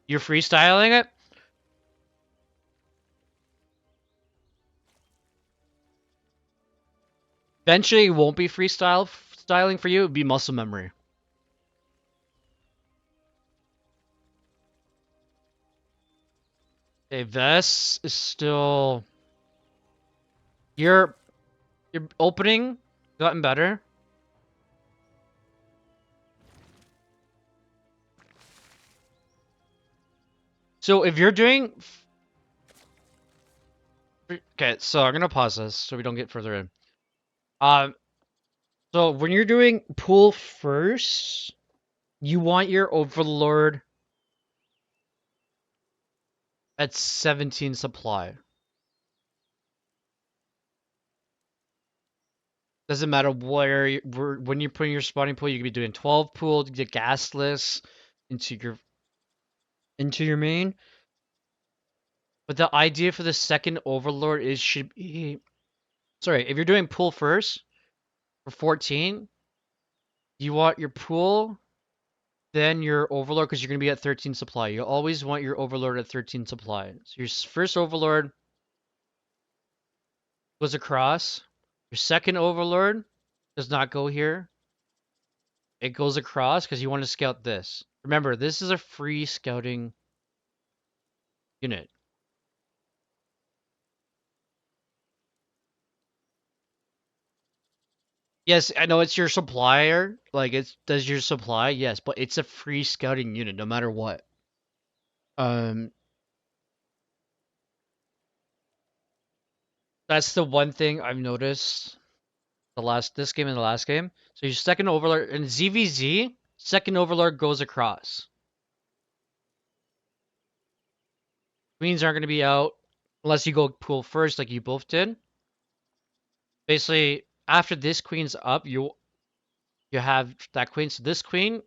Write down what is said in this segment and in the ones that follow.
You're freestyling it? Eventually, it won't be styling for you. It'll be muscle memory. Okay, Vest is still... Your opening gotten better. So if you're doing... Okay, so I'm gonna pause this so we don't get further in. So when you're doing pull first, you want your Overlord at 17 supply. Doesn't matter when you're putting your spawning pool, you could be doing 12 pool to get gasless into your main. But the idea for the second Overlord should be, sorry, if you're doing pool first for 14, you want your pool, then your Overlord, because you're gonna be at 13 supply. You always want your Overlord at 13 supply. So your first Overlord goes across. Your second Overlord does not go here. It goes across because you want to scout this. Remember, this is a free scouting unit. Yes, I know it's your supplier. Like, it does your supply, yes, but it's a free scouting unit no matter what. Um, that's the one thing I've noticed this game and the last game. So your second Overlord in ZVZ, second Overlord goes across. Queens aren't going to be out unless you go pool first, like you both did. Basically, after this queen's up, you have that queen. So this queen,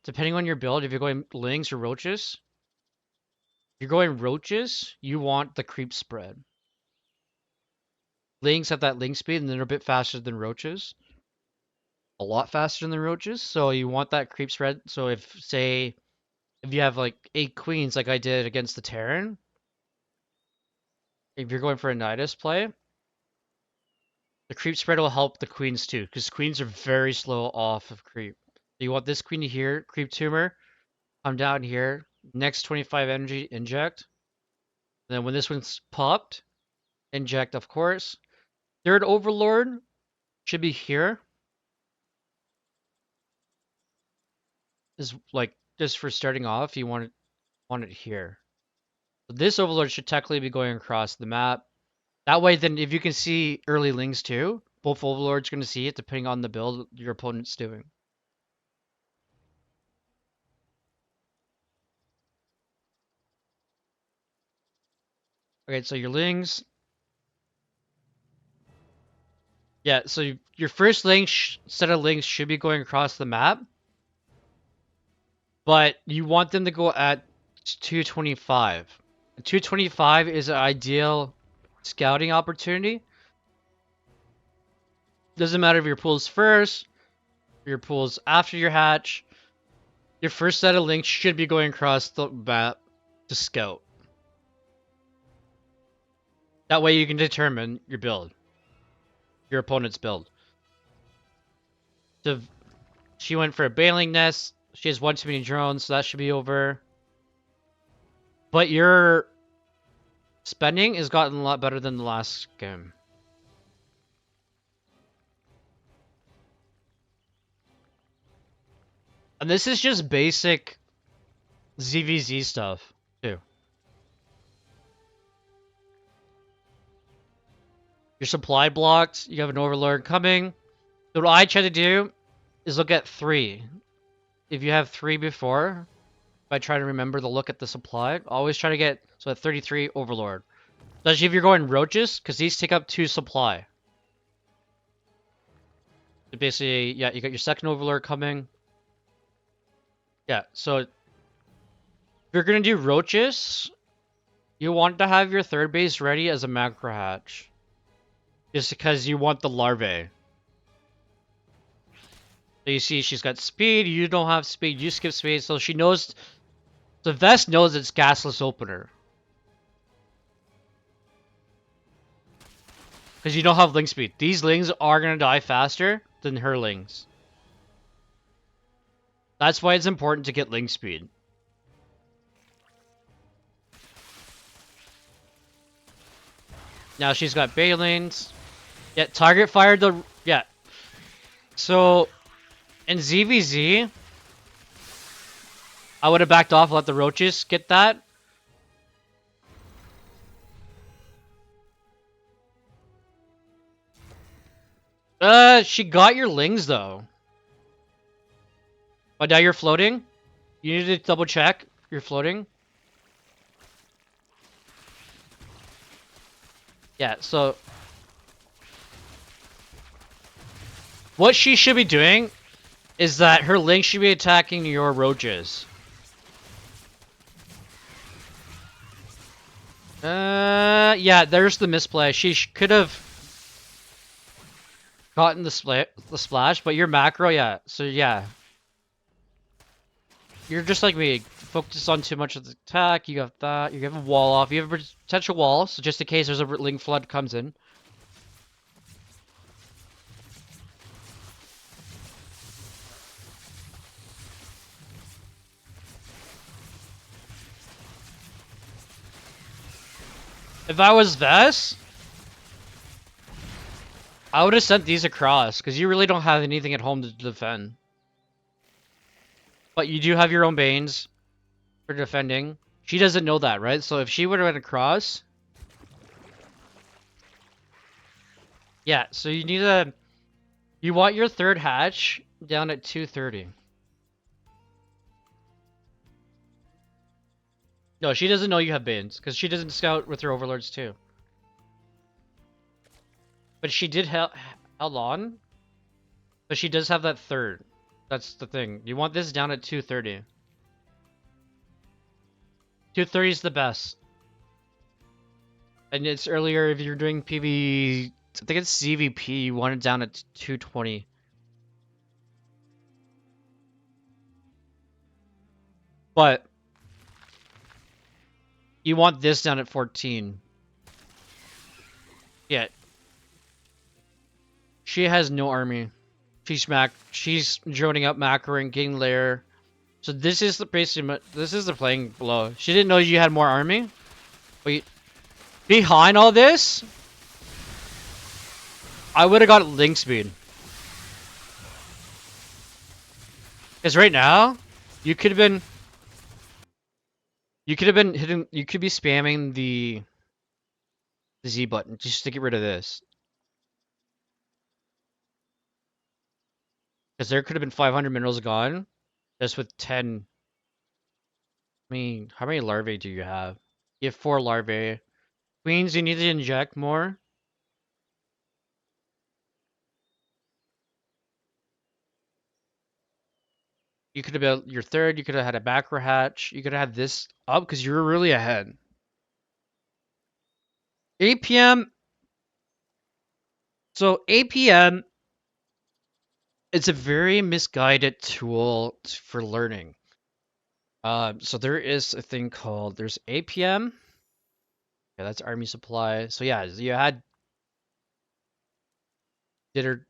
depending on your build, if you're going lings or roaches, if you're going roaches, you want the creep spread. Lings have that ling speed, and they're a bit faster than roaches. A lot faster than the roaches, so you want that creep spread. So if, say, if you have like 8 queens like I did against the Terran, if you're going for a Nidus play, the creep spread will help the queens too, because queens are very slow off of creep. So you want this queen to here, creep tumor, come down here, next 25 energy, inject. And then when this one's popped, inject, of course. Third Overlord should be here. Is like just for starting off, you want it here. So this Overlord should technically be going across the map. That way, then if you can see early lings too, both Overlords going to see it depending on the build your opponent's doing. Okay, so your lings. Yeah, so your first set of lings should be going across the map. But you want them to go at 225. 225 is an ideal scouting opportunity. Doesn't matter if your pool's first, or your pool's after your hatch. Your first set of links should be going across the map to scout. That way you can determine your build. Your opponent's build. So she went for a bailing nest. She has one too many drones, so that should be over. But your spending has gotten a lot better than the last game. And this is just basic ZVZ stuff, too. Your supply blocked. You have an Overlord coming. So what I try to do is look at 3. If you have 3 before, if I try to remember to look at the supply, always try to get, so at 33, Overlord. Especially if you're going roaches, because these take up 2 supply. So basically, yeah, you got your second Overlord coming. Yeah, so if you're going to do roaches, you want to have your third base ready as a macro hatch. Just because you want the larvae. So you see she's got speed, you don't have speed, you skip speed, so she knows So Vest knows it's gasless opener. Because you don't have link speed. These lings are going to die faster than her lings. That's why it's important to get link speed. Now she's got Balings. Yeah, target fired the... Yeah. So, in ZVZ, I would have backed off, let the roaches get that. She got your lings, though. But now you're floating. You need to double check. You're floating. Yeah, so... What she should be doing is that her link should be attacking your roaches. Yeah, there's the misplay. She could have gotten the splash, but your macro, yeah. So yeah, you're just like me. Focus on too much of the attack. You got that. You have a wall off. You have a potential wall, so just in case there's a link flood comes in. If I was Vess, I would have sent these across, because you really don't have anything at home to defend. But you do have your own Banes for defending. She doesn't know that, right? So if she would have went across... Yeah, so you need a... You want your third hatch down at 230. No, she doesn't know you have Banes, because she doesn't scout with her overlords too. But she did held on. But she does have that third. That's the thing. You want this down at 230. 230 is the best. And it's earlier if you're doing PV... I think it's CVP, you want it down at 220. But... You want this down at 14. Yeah. She has no army. She's droning up macroing, getting lair. So this is the basically this is the playing below. She didn't know you had more army. Wait. Behind all this, I would have got link speed. Because right now, you could have been hitting, you could be spamming the Z button just to get rid of this. Because there could have been 500 minerals gone just with 10. I mean, how many larvae do you have? You have 4 larvae. Queens, you need to inject more. You could have built your third. You could have had a macro hatch. You could have had this up because you were really ahead. 8 p.m. So 8 p.m. It's a very misguided tool for learning. So there is a thing called there's 8 p.m. Yeah, that's army supply. So yeah, you had dinner.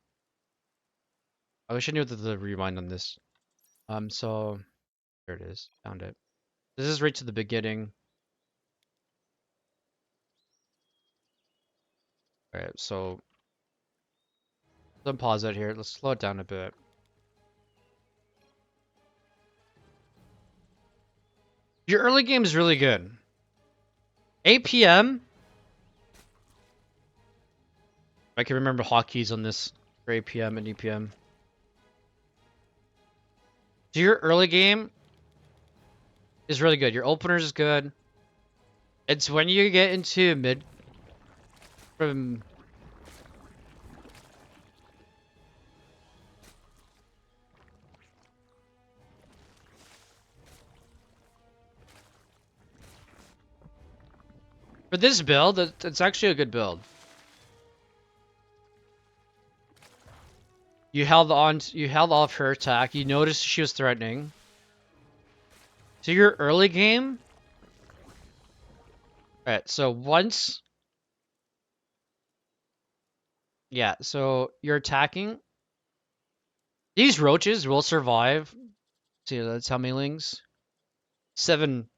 I wish I knew the rewind on this. So there it is. Found it. This is right to the beginning. All right, so let pause it here. Let's slow it down a bit. Your early game is really good. 8 p.m. I can remember hotkeys on this for 8 p.m. and 8 p.m. So your early game is really good. Your opener is good. It's when you get into mid from for this build, it's actually a good build. You held off her attack. You noticed she was threatening. So your early game. Alright, so once. Yeah, so you're attacking. These roaches will survive. See, that's how many lings? 7.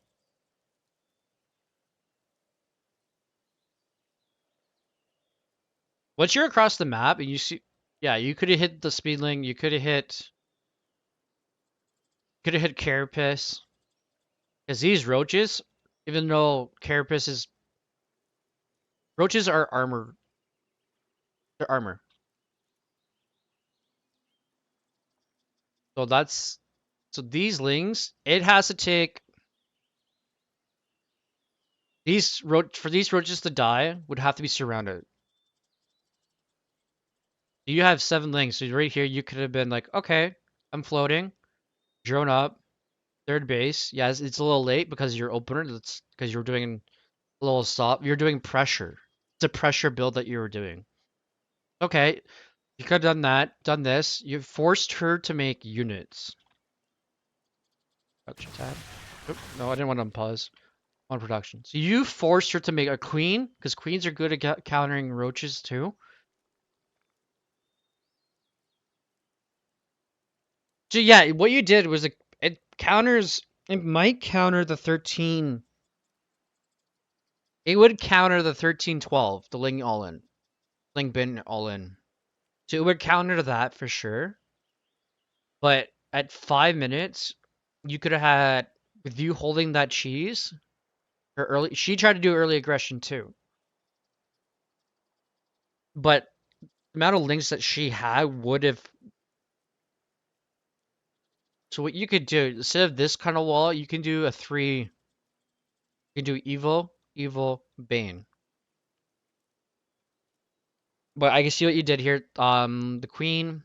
Once you're across the map and you see. Yeah, you could have hit the speedling. You could have hit. Could have hit Carapace. Because these roaches, even though Carapace is. Roaches are armor. They're armor. So that's. So these lings, it has to take. For these roaches to die, would have to be surrounded. You have 7 lings, so right here you could have been like, okay, I'm floating, drone up, third base. Yes, it's a little late because you're opener. That's because you're doing a little stop. You're doing pressure. It's a pressure build that you were doing. Okay, you could have done that, done this. You forced her to make units. Production tab. Oop, no, I didn't want to unpause on production. So you forced her to make a queen because queens are good at countering roaches too. So yeah, what you did was it counters. It might counter the 13. It would counter the 13-12, the Ling all in, Ling Bin all in. So it would counter that for sure. But at 5 minutes, you could have had with you holding that cheese or early. She tried to do early aggression too, but the amount of links that she had would have. So what you could do instead of this kind of wall, you can do a 3. You can do evil, evil, bane. But I can see what you did here. The queen.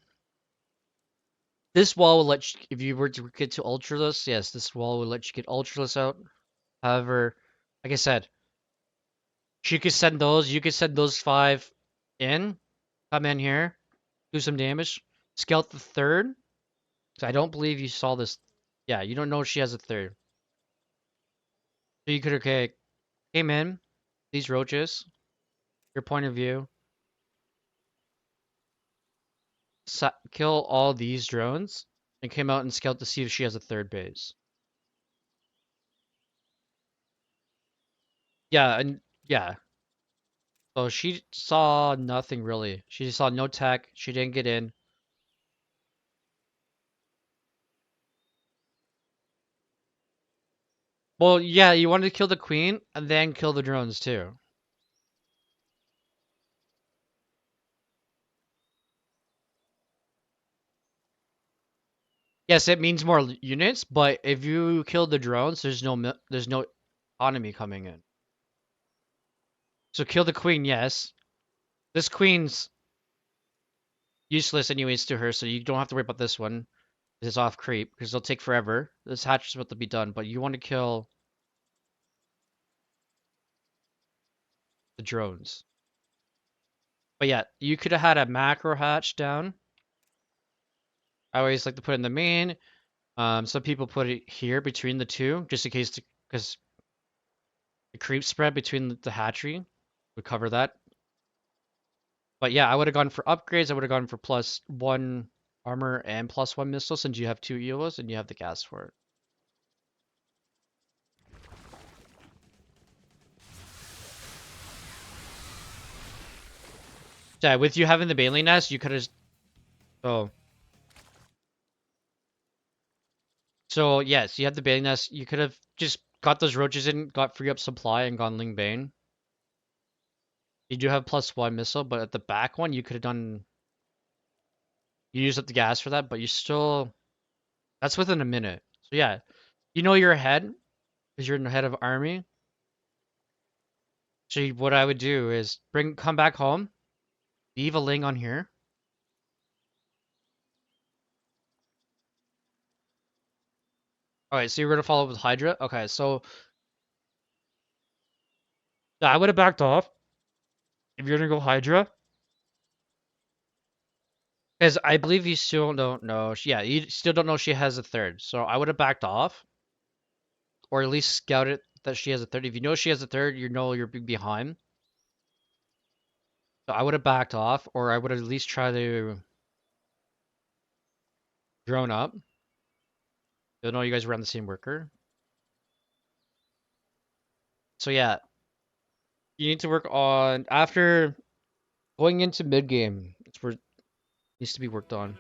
This wall will let you, if you were to get to Ultraless, yes, this wall will let you get Ultraless out. However, like I said, she could send those, you could send those 5 in, come in here, do some damage, scout the third. So I don't believe you saw this. Yeah, you don't know she has a third. So you could, okay, came in, these roaches, your point of view, kill all these drones, and came out and scout to see if she has a third base. Yeah, and yeah, so she saw nothing really. She saw no tech. She didn't get in. Well, yeah, you wanted to kill the queen and then kill the drones too. Yes, it means more units, but if you kill the drones, there's no economy coming in. So kill the queen, yes. This queen's useless anyways to her, so you don't have to worry about this one. It's off creep because it'll take forever. This hatch is about to be done, but you want to kill the drones. But yeah, you could have had a macro hatch down. I always like to put it in the main. Some people put it here between the two, just in case, because the creep spread between the hatchery would cover that. But yeah, I would have gone for upgrades. I would have gone for +1 armor and +1 missile since you have 2 EOs and you have the gas for it. Yeah, with you having the Bailey Nest, you could have. Oh. So yes, you have the Bailey Nest. You could have just got those roaches in, got free up supply, and gone Ling Bane. You do have +1 missile, but at the back one, you could have done. You used up the gas for that, but you still. That's within a minute. So yeah, you know you're ahead because you're in the head of army. So what I would do is come back home, leave a Ling on here. Alright, so you're gonna follow up with Hydra? Okay, so yeah, I would have backed off if you're gonna go Hydra. Because I believe you still don't know. Yeah, you still don't know she has a third. So I would have backed off. or at least scout it that she has a third. If you know she has a third, you know you're behind. So I would have backed off, or I would at least try to drone up. You'll know you guys were on the same worker. So yeah, you need to work on after going into mid game. It's where it needs to be worked on.